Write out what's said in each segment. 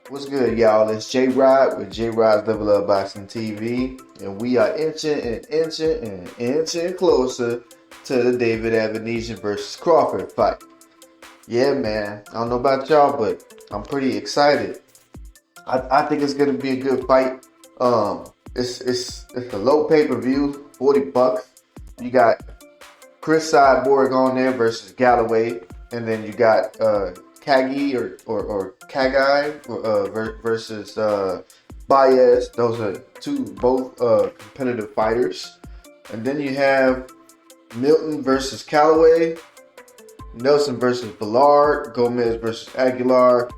What's good, y'all? It's J Rod with J Rod's Level Up Boxing TV, and we are inching closer to the David Avanesyan versus Crawford fight. Yeah, man. I don't know about y'all, but I'm pretty excited. I think it's gonna be a good fight. It's a low pay-per-view, $40. You got Chris Cyborg on there versus Galloway, and then you got Kagi or Kagai versus Baez. Those are both competitive fighters. And then you have Milton versus Callaway, Nelson versus Ballard, Gomez versus Aguilar,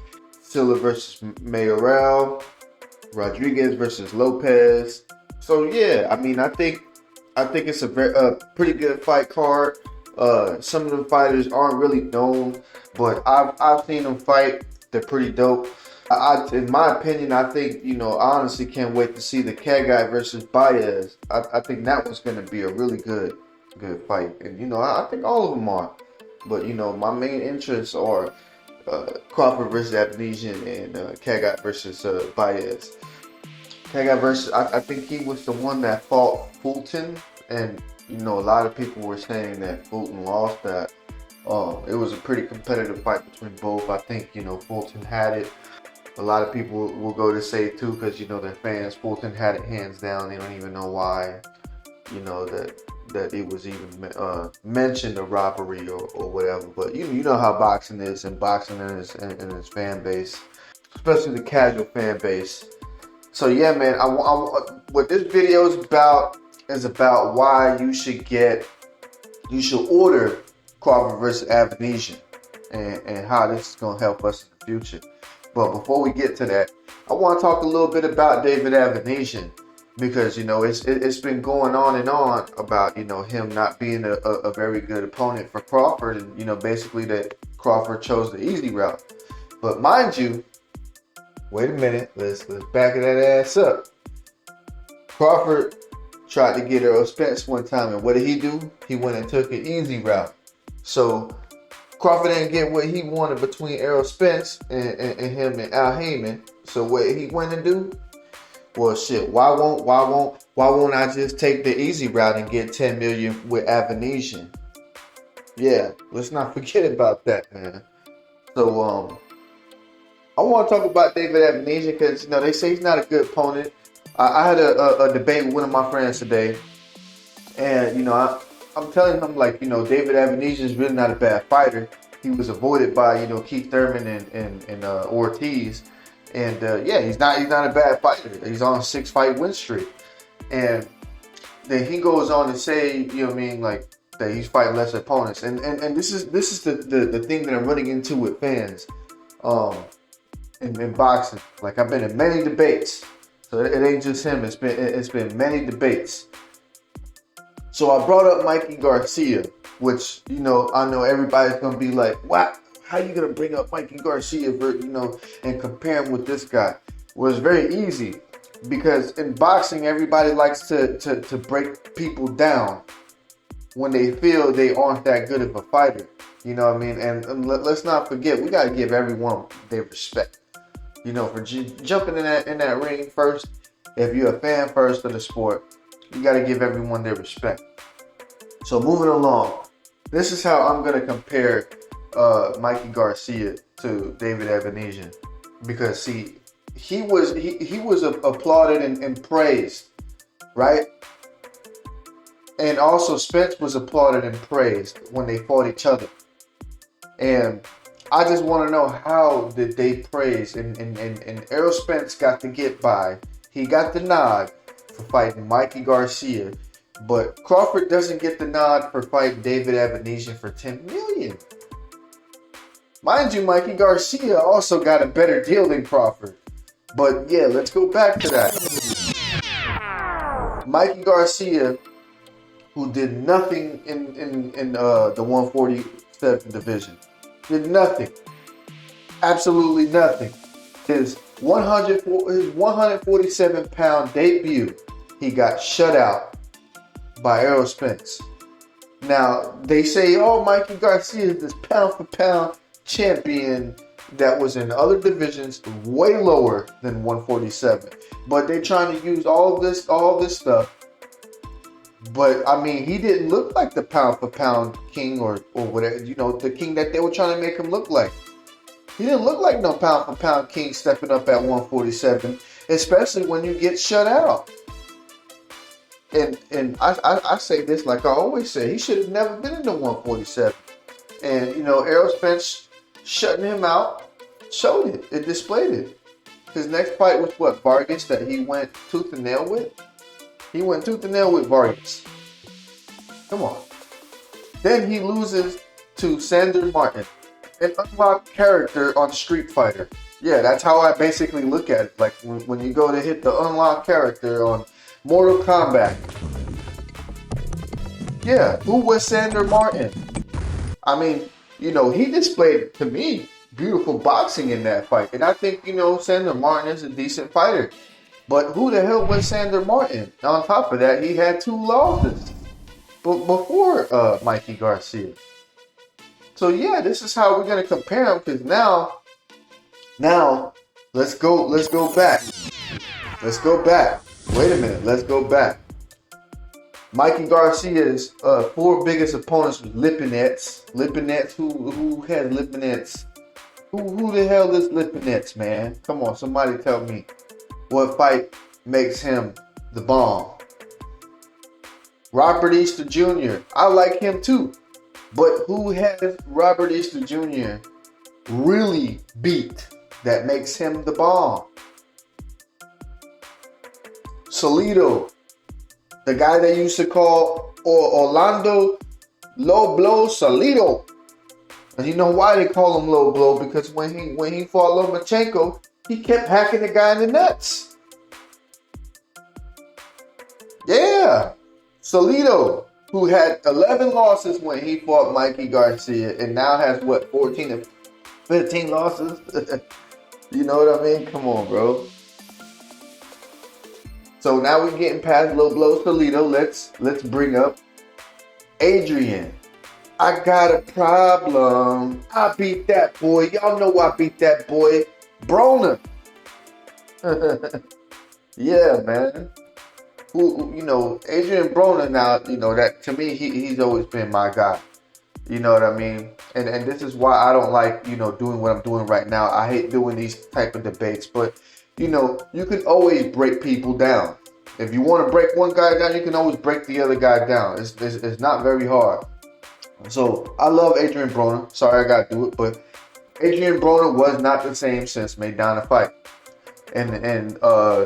Silla versus Mayoral, Rodriguez versus Lopez. So yeah, I mean, I think it's a pretty good fight card. Some of the fighters aren't really known, but I've seen them fight. They're pretty dope. In my opinion, I think, I honestly can't wait to see the Kagai versus Baez. I think that one's going to be a really good fight. And, I think all of them are. But, my main interests are Crawford versus Avanesyan and Kagai versus Baez. Kagai versus, I think he was the one that fought Fulton. And, a lot of people were saying that Fulton lost that. It was a pretty competitive fight between both. I think, Fulton had it. A lot of people will go to say too, because, their fans, Fulton had it hands down. They don't even know why, that it was even mentioned a robbery or whatever. But you know how boxing is, and boxing and its fan base, especially the casual fan base. So yeah, man, what this video is about why you should order Crawford versus Avanesyan and how this is going to help us in the future. But before we get to that, I want to talk a little bit about David Avanesyan, because it's been going on and on about him not being a very good opponent for Crawford, and basically that Crawford chose the easy route. But mind you, wait a minute, let's back that ass up. Crawford tried to get Errol Spence one time, and what did he do? He went and took an easy route. So Crawford didn't get what he wanted between Errol Spence and him and Al Heyman. So what he went and do? Well, shit. Why won't I just take the easy route and get 10 million with Avanesyan? Yeah, let's not forget about that, man. So I want to talk about David Avanesyan because they say he's not a good opponent. I had a debate with one of my friends today, and I'm telling him, like, David Avanesyan is really not a bad fighter. He was avoided by Keith Thurman and Ortiz, and yeah, he's not a bad fighter. He's on a 6-fight win streak, and then he goes on to say, like, that he's fighting less opponents, and this is the thing that I'm running into with fans, in boxing. Like, I've been in many debates. So it ain't just him. It's been many debates. So I brought up Mikey Garcia, which I know everybody's gonna be like, "What? How you gonna bring up Mikey Garcia and compare him with this guy?" Well, it's very easy, because in boxing, everybody likes to break people down when they feel they aren't that good of a fighter. You know what I mean? And let's not forget, we gotta give everyone their respect. For jumping in that ring first, if you're a fan first of the sport, you got to give everyone their respect. So moving along, this is how I'm going to compare Mikey Garcia to David Avanesyan, because see, he was applauded and praised, right? And also Spence was applauded and praised when they fought each other, and I just want to know, how did they praise? And Errol Spence got to get by. He got the nod for fighting Mikey Garcia But Crawford doesn't get the nod for fighting David Avanesyan for $10 million. Mind you, Mikey Garcia also got a better deal than Crawford. But yeah, let's go back to that. Mikey Garcia, who did nothing in the 147 division, did nothing, absolutely nothing. His 147-pound debut, he got shut out by Errol Spence. Now they say, oh, Mikey Garcia is this pound-for-pound champion that was in other divisions way lower than 147, but they're trying to use all this stuff. But I mean, he didn't look like the pound for pound king or whatever, the king that they were trying to make him look like. He didn't look like no pound for pound king stepping up at 147, especially when you get shut out. And I say this like I always say, he should have never been in the 147. And Errol Spence shutting him out showed it. It displayed it. His next fight was what, Vargas, that he went tooth and nail with? He went tooth and nail with Vargas. Come on. Then he loses to Sandor Martin, an unlocked character on Street Fighter. Yeah, that's how I basically look at it. Like when you go to hit the unlocked character on Mortal Kombat. Yeah, who was Sandor Martin? I mean, he displayed, to me, beautiful boxing in that fight. And I think, Sandor Martin is a decent fighter. But who the hell was Sandor Martin? On top of that, he had 2 losses before Mikey Garcia. So yeah, this is how we're gonna compare them. Because now, let's go back. Let's go back. Wait a minute. Let's go back. Mikey Garcia's 4 biggest opponents was Lipinets. Lipinets, who had Lipinets? Who the hell is Lipinets, man? Come on, somebody tell me what fight makes him the bomb. Robert Easter Jr. I like him too. But who has Robert Easter Jr. really beat that makes him the bomb? Salido. The guy they used to call Orlando Low Blow Salido. And you know why they call him Low Blow? Because when he fought Lomachenko, he kept hacking the guy in the nuts. Yeah. Salido, who had 11 losses when he fought Mikey Garcia and now has, 14 or 15 losses? You know what I mean? Come on, bro. So now we're getting past Low Blow Salido. Let's bring up Adrian. I got a problem. I beat that boy. Y'all know I beat that boy. Broner. Yeah, man. Adrian Broner now, that to me, he's always been my guy. You know what I mean? And this is why I don't like, doing what I'm doing right now. I hate doing these type of debates, but you can always break people down. If you want to break one guy down, you can always break the other guy down. It's not very hard. So I love Adrian Broner. Sorry I got to do it, but Adrian Broner was not the same since Maidana fight. And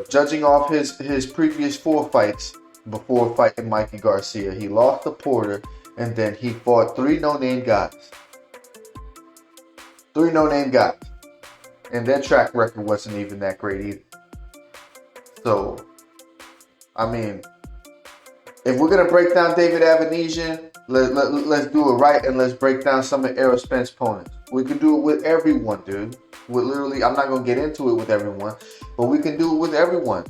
judging off his previous 4 fights before fighting Mikey Garcia, he lost to Porter, and then he fought 3 no-name guys. 3 no-name guys. And their track record wasn't even that great either. So, I mean, if we're going to break down David Avanesyan, let's do it right, and let's break down some of Errol Spence's opponents. We can do it with everyone, dude. I'm not going to get into it with everyone, but we can do it with everyone.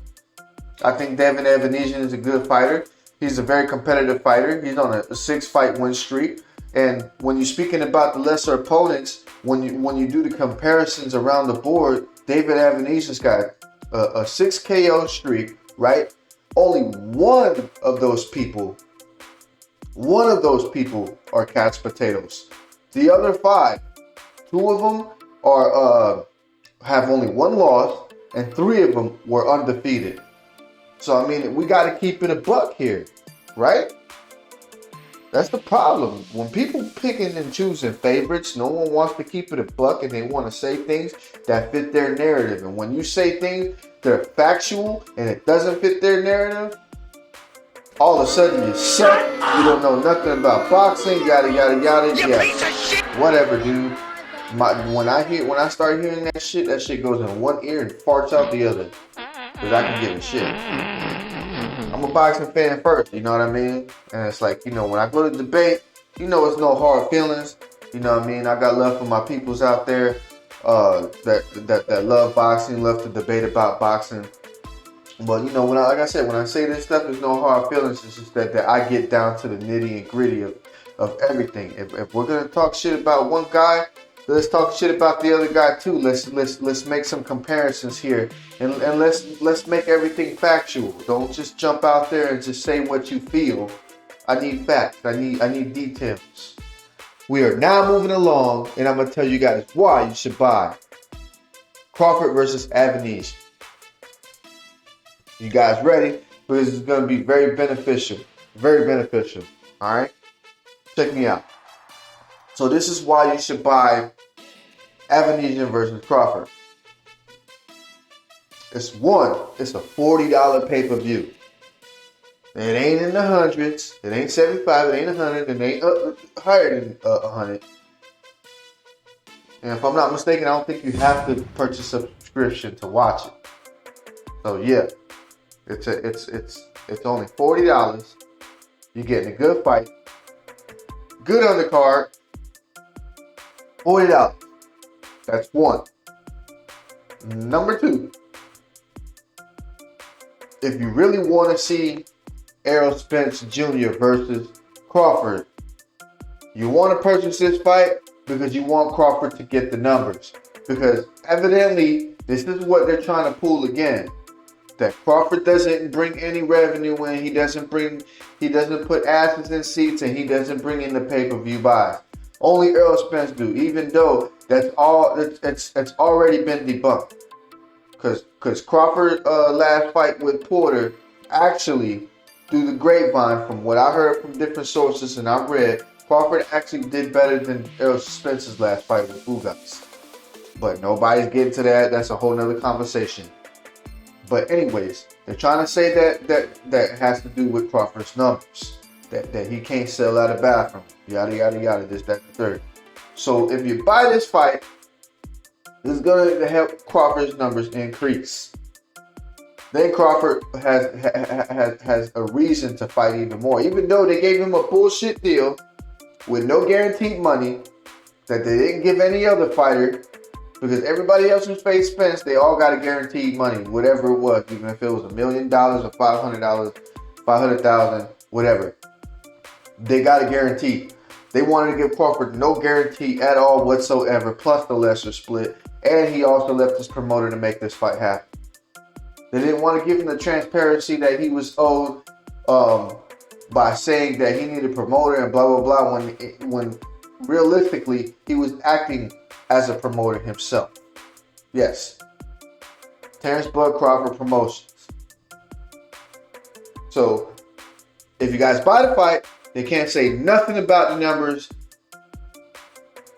I think David Avanesyan is a good fighter. He's a very competitive fighter. He's on a 6-fight win streak. And when you're speaking about the lesser opponents, when you do the comparisons around the board, David Avanesyan's got a 6 KO streak, right? Only one of those people are cat's potatoes. The other 5, 2 of them are have only 1 loss, and 3 of them were undefeated. So I mean, we got to keep it a buck here, right? That's the problem. When people picking and choosing favorites, no one wants to keep it a buck, and they want to say things that fit their narrative. And when you say things that are factual and it doesn't fit their narrative, all of a sudden you suck. You don't know nothing about boxing. Yada yada yada. Yeah, whatever, dude. When I start hearing that shit goes in one ear and farts out the other. Cause I can give a shit. I'm a boxing fan first, you know what I mean? And it's like, you know, when I go to debate, you know, it's no hard feelings. You know what I mean? I got love for my peoples out there that love boxing, love to debate about boxing. But you know, like I said, when I say this stuff, there's no hard feelings. It's just that I get down to the nitty and gritty of everything. If we're gonna talk shit about one guy, let's talk shit about the other guy too. Let's make some comparisons here, and let's make everything factual. Don't just jump out there and just say what you feel. I need facts. I need details. We are now moving along, and I'm gonna tell you guys why you should buy Crawford versus Avanesyan. You guys ready? Because it's gonna be very beneficial. Very beneficial. All right. Check me out. So this is why you should buy Avanesyan versus Crawford. It's a $40 pay-per-view. It ain't in the hundreds. It ain't 75. It ain't 100. It ain't higher than 100. And if I'm not mistaken, I don't think you have to purchase a subscription to watch it. So yeah, it's only $40. You're getting a good fight, good undercard. $40. That's one. Number two, if you really want to see Errol Spence Jr. versus Crawford, you want to purchase this fight because you want Crawford to get the numbers. Because evidently, this is what they're trying to pull again. That Crawford doesn't bring any revenue in. He doesn't put asses in seats, and he doesn't bring in the pay-per-view buys. Only Errol Spence do, even though it's already been debunked. Because Crawford last fight with Porter, actually, through the grapevine, from what I heard from different sources and I read, Crawford actually did better than Errol Spence's last fight with Ugas. But nobody's getting to that. That's a whole nother conversation. But anyways, they're trying to say that has to do with Crawford's numbers. That he can't sell out a bathroom. Yada, yada, yada, this, that, the third. So if you buy this fight, it's going to help Crawford's numbers increase. Then Crawford has a reason to fight even more. Even though they gave him a bullshit deal with no guaranteed money that they didn't give any other fighter, because everybody else who faced Spence, they all got a guaranteed money, whatever it was, even if it was $1 million or $500, 500,000, whatever. They got a guarantee. They wanted to give Crawford no guarantee at all whatsoever, plus the lesser split, and he also left his promoter to make this fight happen. They didn't want to give him the transparency that he was owed by saying that he needed a promoter and blah, blah, blah, when realistically, he was acting as a promoter himself. Yes. Terrence Bud Crawford Promotions. So, if you guys buy the fight, they can't say nothing about the numbers.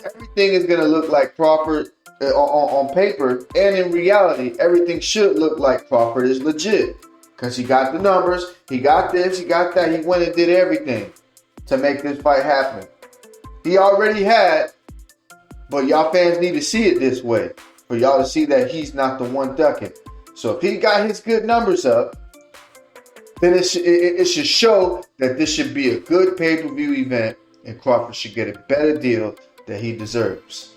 Everything is going to look like Crawford on paper, and in reality, everything should look like Crawford is legit. Because he got the numbers, he got this, he got that, he went and did everything to make this fight happen. He already had, but y'all fans need to see it this way, for y'all to see that he's not the one ducking. So if he got his good numbers up, then it should show that this should be a good pay-per-view event, and Crawford should get a better deal that he deserves.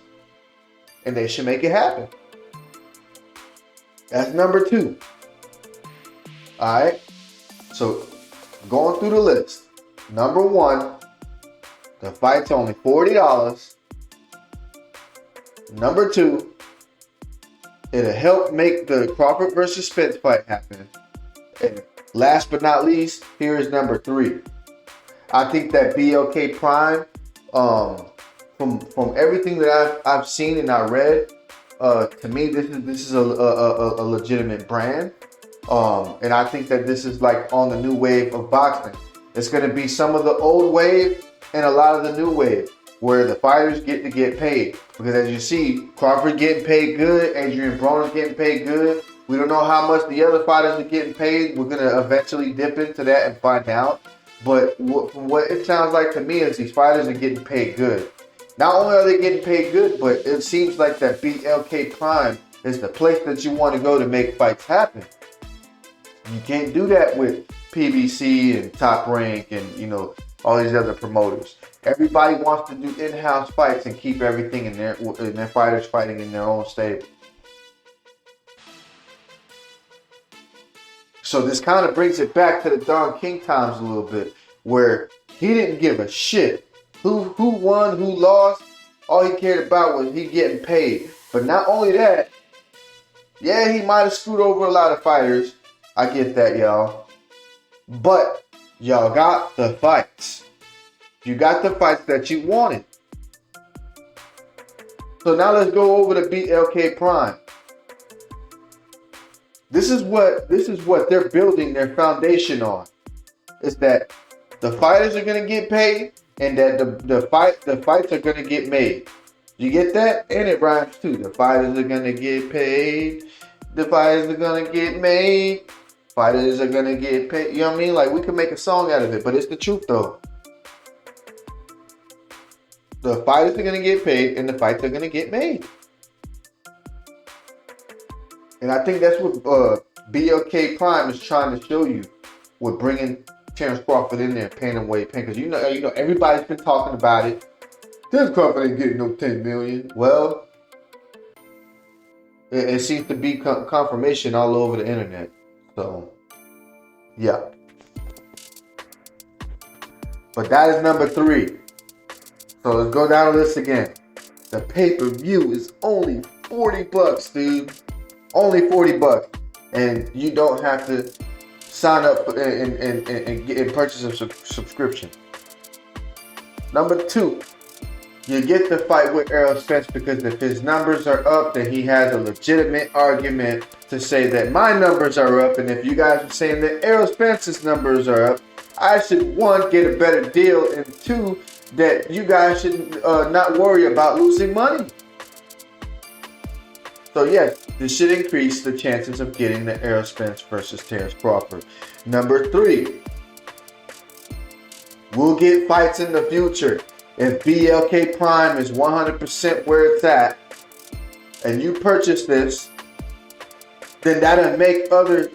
And they should make it happen. That's number two. Alright? So, going through the list. Number one, the fight's only $40. Number two, it'll help make the Crawford versus Spence fight happen. And last but not least, here is number three. I think that BLK Prime, from everything that I've seen and I read, to me this is a legitimate brand, and I think that this is like on the new wave of boxing. It's going to be some of the old wave and a lot of the new wave, where the fighters get to get paid. Because as you see, Crawford getting paid good, Adrian Broner's getting paid good, We don't know how much the other fighters are getting paid. We're gonna eventually dip into that and find out. But from what it sounds like to me is these fighters are getting paid good. Not only are they getting paid good, but it seems like that BLK Prime is the place that you want to go to make fights happen. You can't do that with PBC and Top Rank and, you know, all these other promoters. Everybody wants to do in-house fights and keep everything in their fighters fighting in their own stable. So this kind of brings it back to the Don King times a little bit, where he didn't give a shit who won, who lost. All he cared about was he getting paid. But not only that, yeah, he might have screwed over a lot of fighters. I get that, y'all. But y'all got the fights. You got the fights that you wanted. So now let's go over to BLK Prime. This is what they're building their foundation on. Is that the fighters are gonna get paid and that the fights are gonna get made. You get that? And it rhymes too. The fighters are gonna get paid. The fighters are gonna get made. Fighters are gonna get paid. You know what I mean? Like, we can make a song out of it, but it's the truth though. The fighters are gonna get paid and the fights are gonna get made. And I think that's what BLK Prime is trying to show you with bringing Terrence Crawford in there, paying him way, because you know everybody's been talking about it. Terrence Crawford ain't getting no 10 million. Well, it seems to be confirmation all over the internet. So, yeah. But that is number 3. So let's go down the list again. The pay-per-view is only $40, dude. Only $40, and you don't have to sign up and purchase a subscription. Number 2, you get to fight with Errol Spence because if his numbers are up, then he has a legitimate argument to say that my numbers are up, and if you guys are saying that Errol Spence's numbers are up, I should, 1, get a better deal, and 2, that you guys should not worry about losing money. So yes, this should increase the chances of getting the Errol Spence versus Terrence Crawford. Number 3, we'll get fights in the future. If BLK Prime is 100% where it's at, and you purchase this, then that'll make other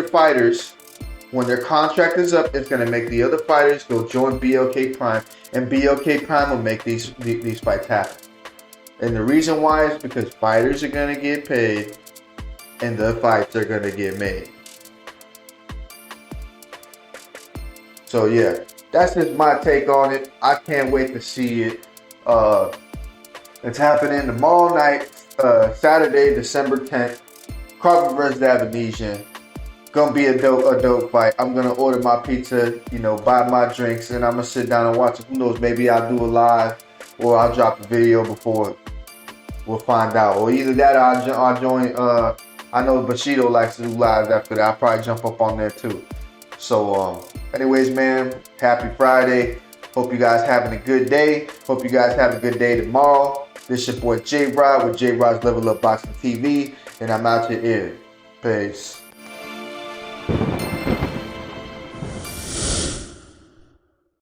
fighters, when their contract is up, it's gonna make the other fighters go join BLK Prime, and BLK Prime will make these fights happen. And the reason why is because fighters are going to get paid and the fights are going to get made. So yeah, that's just my take on it. I can't wait to see it. It's happening tomorrow night, Saturday, December 10th. Crawford versus Avanesyan. Gonna be a dope fight. I'm gonna order my pizza, buy my drinks, and I'm gonna sit down and watch it. Who knows, maybe I'll do a live or I'll drop a video before. We'll find out. Or either that or I'll join, I know Bushido likes to do lives after that. I'll probably jump up on there too. So, anyways, man, happy Friday. Hope you guys having a good day. Hope you guys have a good day tomorrow. This your boy J-Rod with J-Rod's Level Up Boxing TV. And I'm out your ear. Peace.